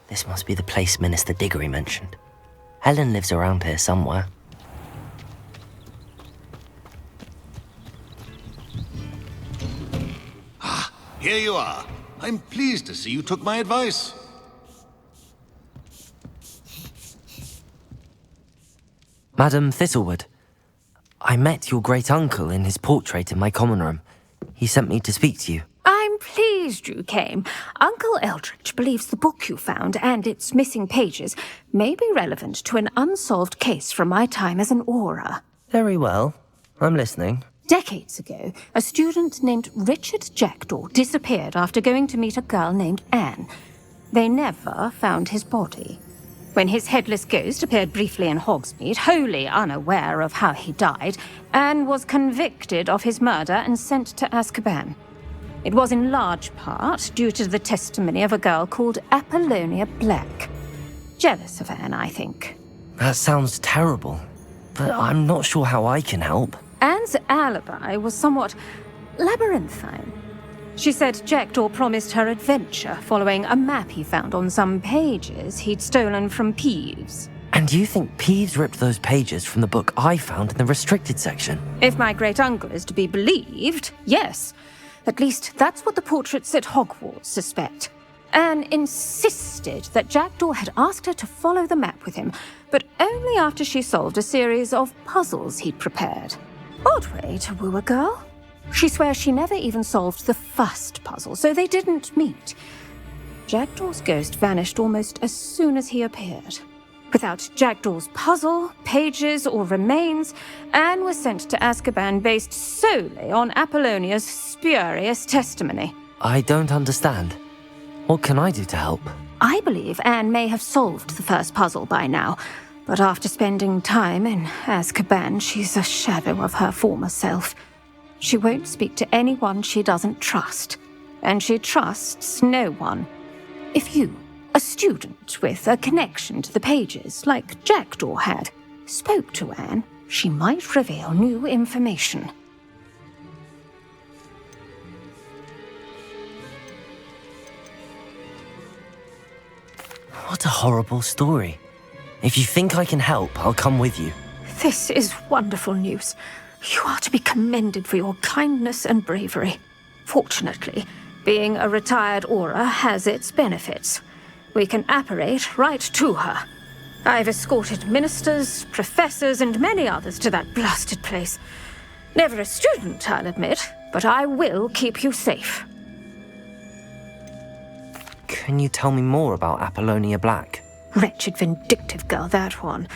This must be the place Minister Diggory mentioned. Helen lives around here somewhere. Ah, here you are. I'm pleased to see you took my advice. Madam Thistlewood, I met your great-uncle in his portrait in my common room. He sent me to speak to you. I'm pleased you came. Uncle Eldridge believes the book you found and its missing pages may be relevant to an unsolved case from my time as an aura. Very well. I'm listening. Decades ago, a student named Richard Jackdaw disappeared after going to meet a girl named Anne. They never found his body. When his headless ghost appeared briefly in Hogsmeade, wholly unaware of how he died, Anne was convicted of his murder and sent to Azkaban. It was in large part due to the testimony of a girl called Apollonia Black. Jealous of Anne, I think. That sounds terrible, but I'm not sure how I can help. Anne's alibi was somewhat labyrinthine. She said Jackdaw promised her adventure following a map he found on some pages he'd stolen from Peeves. And you think Peeves ripped those pages from the book I found in the restricted section? If my great-uncle is to be believed, yes. At least that's what the portraits at Hogwarts suspect. Anne insisted that Jackdaw had asked her to follow the map with him, but only after she solved a series of puzzles he'd prepared. Odd way to woo a girl. She swears she never even solved the first puzzle, so they didn't meet. Jackdaw's ghost vanished almost as soon as he appeared. Without Jackdaw's puzzle, pages, or remains, Anne was sent to Azkaban based solely on Apollonia's spurious testimony. I don't understand. What can I do to help? I believe Anne may have solved the first puzzle by now, but after spending time in Azkaban, she's a shadow of her former self. She won't speak to anyone she doesn't trust, and she trusts no one. If you, a student with a connection to the pages, like Jackdaw had, spoke to Anne, she might reveal new information. What a horrible story. If you think I can help, I'll come with you. This is wonderful news. You are to be commended for your kindness and bravery. Fortunately, being a retired aura has its benefits. We can apparate right to her. I've escorted ministers, professors, and many others to that blasted place. Never a student, I'll admit, but I will keep you safe. Can you tell me more about Apollonia Black? Wretched, vindictive girl, that one.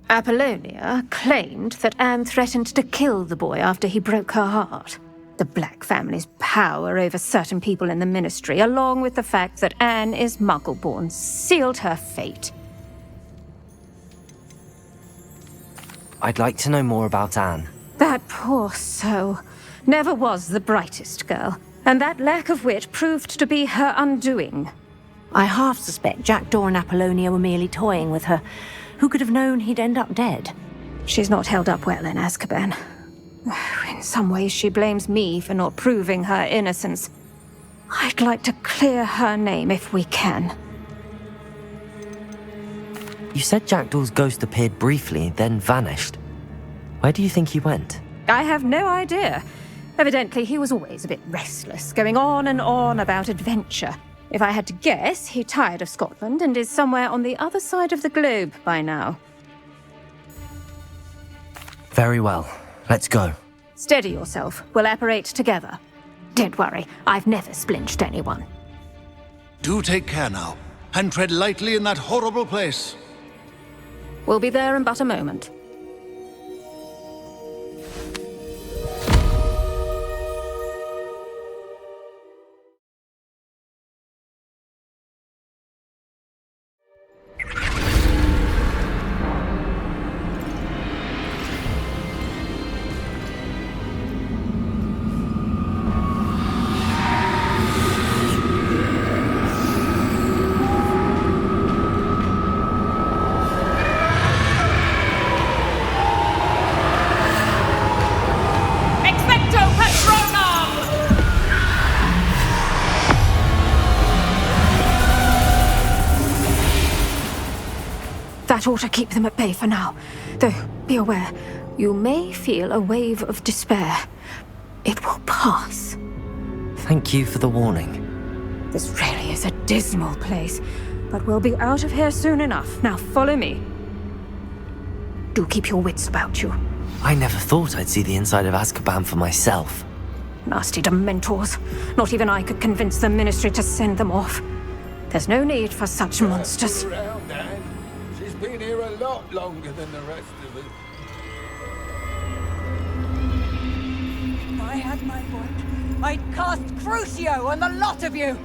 Apollonia claimed that Anne threatened to kill the boy after he broke her heart. The Black family's power over certain people in the ministry, along with the fact that Anne is Muggle-born, sealed her fate. I'd like to know more about Anne. That poor soul never was the brightest girl, and that lack of wit proved to be her undoing. I half suspect Jackdaw and Apollonia were merely toying with her. Who could have known he'd end up dead? She's not held up well in Azkaban. In some ways, she blames me for not proving her innocence. I'd like to clear her name if we can. You said Jackdaw's ghost appeared briefly, then vanished. Where do you think he went? I have no idea. Evidently, he was always a bit restless, going on and on about adventure. If I had to guess, he tired of Scotland and is somewhere on the other side of the globe by now. Very well. Let's go. Steady yourself. We'll apparate together. Don't worry, I've never splinched anyone. Do take care now, and tread lightly in that horrible place. We'll be there in but a moment. That ought to keep them at bay for now. Though, be aware, you may feel a wave of despair. It will pass. Thank you for the warning. This really is a dismal place, but we'll be out of here soon enough. Now follow me. Do keep your wits about you. I never thought I'd see the inside of Azkaban for myself. Nasty Dementors. Not even I could convince the Ministry to send them off. There's no need for such monsters. Around, Anne. She's been here a lot longer than the rest of us. If I had my vote, I'd cast Crucio on the lot of you!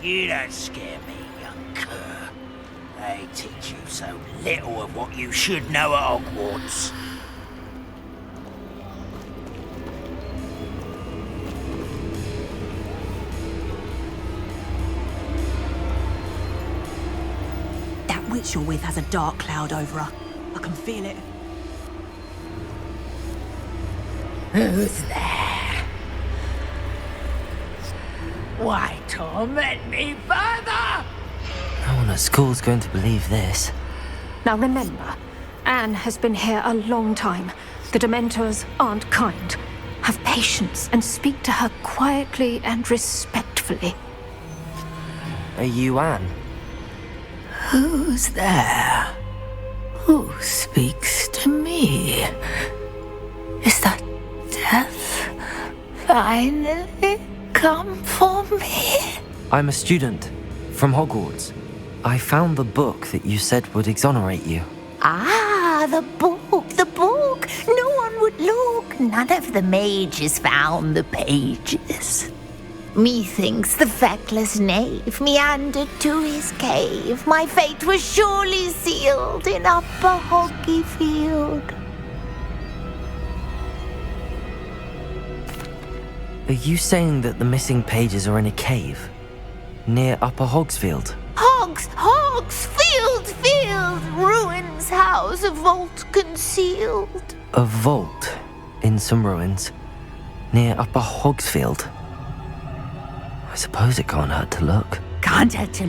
You don't scare me, young cur. They teach you so little of what you should know at Hogwarts. That witch you're with has a dark cloud over her. I can feel it. Who's there? Why torment me further? No one at school's going to believe this. Now remember, Anne has been here a long time. The Dementors aren't kind. Have patience and speak to her quietly and respectfully. Are you Anne? Who's there? Who speaks to me? Is that death finally come for me? I'm a student from Hogwarts. I found the book that you said would exonerate you. Ah, the book, the book. No one would look. None of the mages found the pages. Methinks the feckless knave meandered to his cave. My fate was surely sealed in Upper Hoggyfield. Are you saying that the missing pages are in a cave? Near Upper Hogsfield? Field, ruins house, a vault concealed. A vault in some ruins near Upper Hogsfield? I suppose it can't hurt to look. Can't hurt to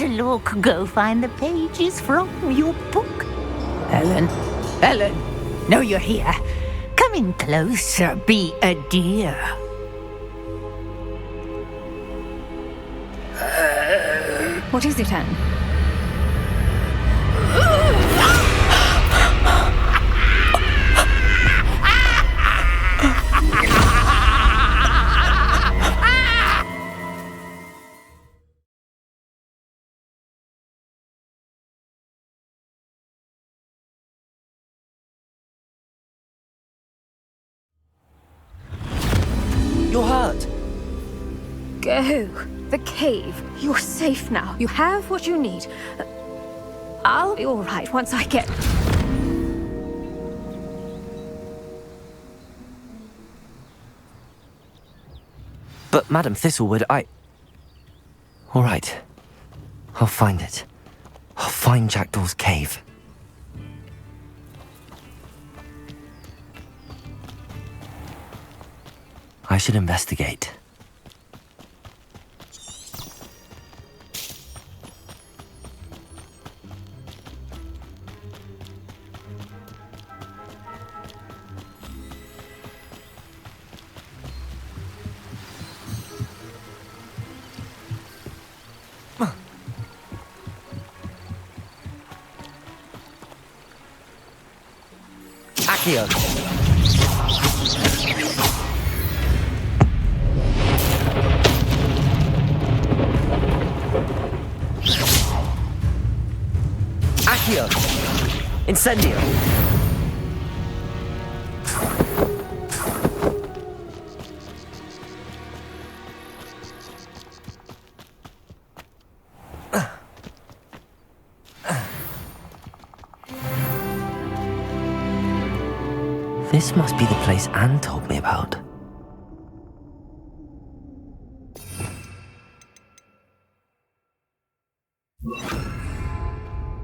look. Go find the pages from your book. Ellen, know you're here. Come in closer, be a dear. What is it, Anne? You're hurt! Go. The cave. You're safe now. You have what you need. I'll be all right once I get... But Madam Thistlewood, All right. I'll find it. I'll find Jackdaw's cave. I should investigate. Accio. Accio. Incendio. This must be the place Anne told me about.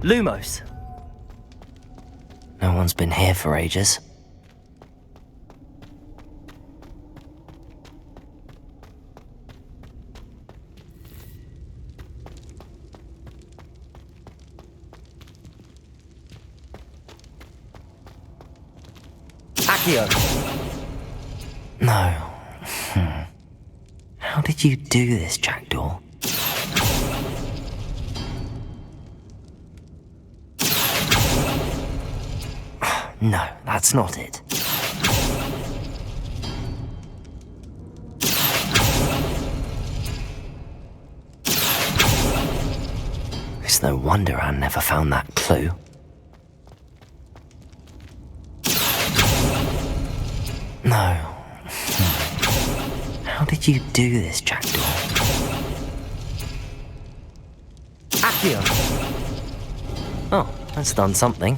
Lumos. No one's been here for ages. Accio! No. How did you do this, Jackdaw? No, that's not it. It's no wonder Anne never found that clue. No. How did you do this, Jackdaw? Accio! Oh, that's done something.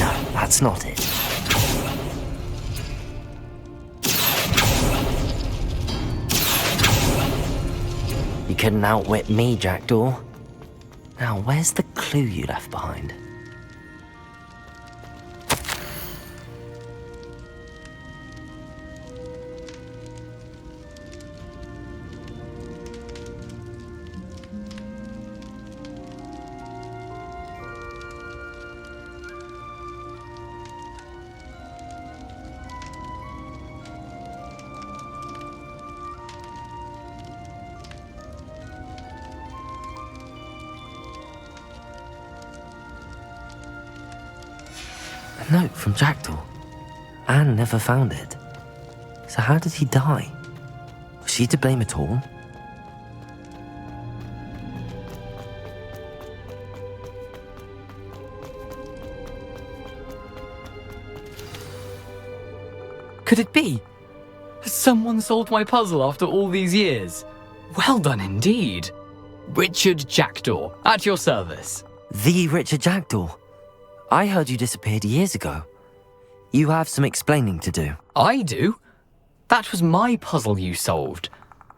No, that's not it. You couldn't outwit me, Jackdaw. Now, where's the clue you left behind? A note from Jackdaw. Anne never found it. So how did he die? Was she to blame at all? Could it be? Has someone solved my puzzle after all these years? Well done indeed. Richard Jackdaw, at your service. The Richard Jackdaw. I heard you disappeared years ago. You have some explaining to do. I do? That was my puzzle you solved.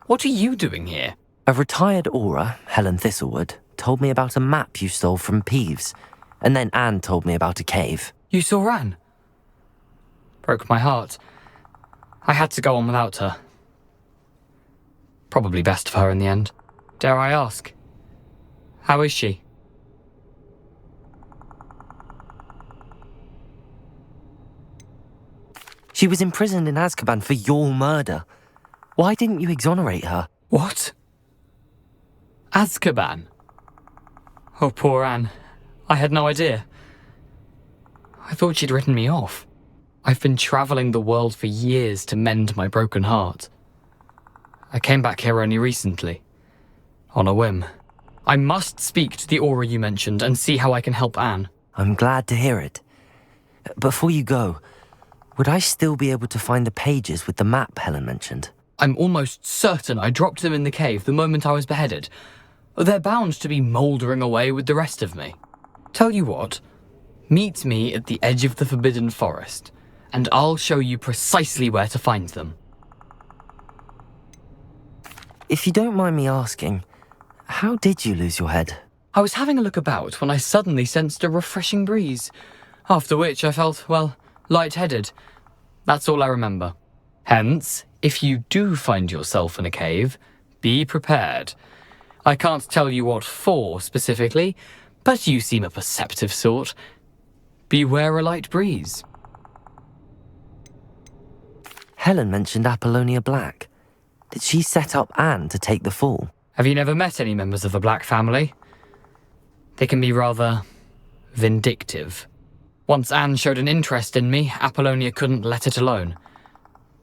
What are you doing here? A retired aura, Helen Thistlewood, told me about a map you stole from Peeves, and then Anne told me about a cave. You saw Anne? Broke my heart. I had to go on without her. Probably best for her in the end. Dare I ask? How is she? She was imprisoned in Azkaban for your murder. Why didn't you exonerate her? What? Azkaban? Oh, poor Anne. I had no idea. I thought she'd written me off. I've been travelling the world for years to mend my broken heart. I came back here only recently. On a whim. I must speak to the aura you mentioned and see how I can help Anne. I'm glad to hear it. Before you go, would I still be able to find the pages with the map Helen mentioned? I'm almost certain I dropped them in the cave the moment I was beheaded. They're bound to be mouldering away with the rest of me. Tell you what, meet me at the edge of the Forbidden Forest, and I'll show you precisely where to find them. If you don't mind me asking, how did you lose your head? I was having a look about when I suddenly sensed a refreshing breeze, after which I felt, well, lightheaded. That's all I remember. Hence, if you do find yourself in a cave, be prepared. I can't tell you what for specifically, but you seem a perceptive sort. Beware a light breeze. Helen mentioned Apollonia Black. Did she set up Anne to take the fall? Have you never met any members of the Black family? They can be rather vindictive. Once Anne showed an interest in me, Apollonia couldn't let it alone.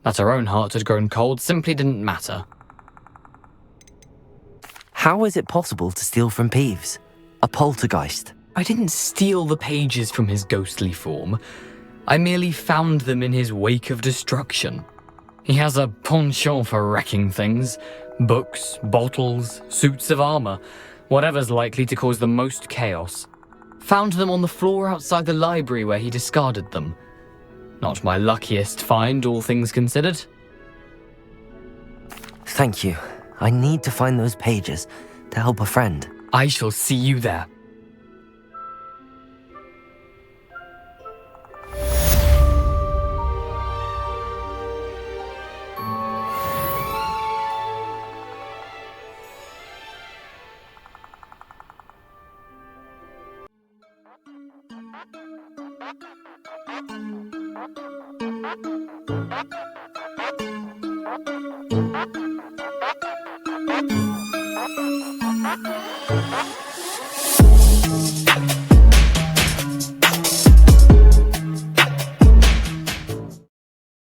That her own heart had grown cold simply didn't matter. How is it possible to steal from Peeves? A poltergeist? I didn't steal the pages from his ghostly form. I merely found them in his wake of destruction. He has a penchant for wrecking things. Books, bottles, suits of armor, whatever's likely to cause the most chaos. Found them on the floor outside the library where he discarded them. Not my luckiest find, all things considered. Thank you. I need to find those pages to help a friend. I shall see you there.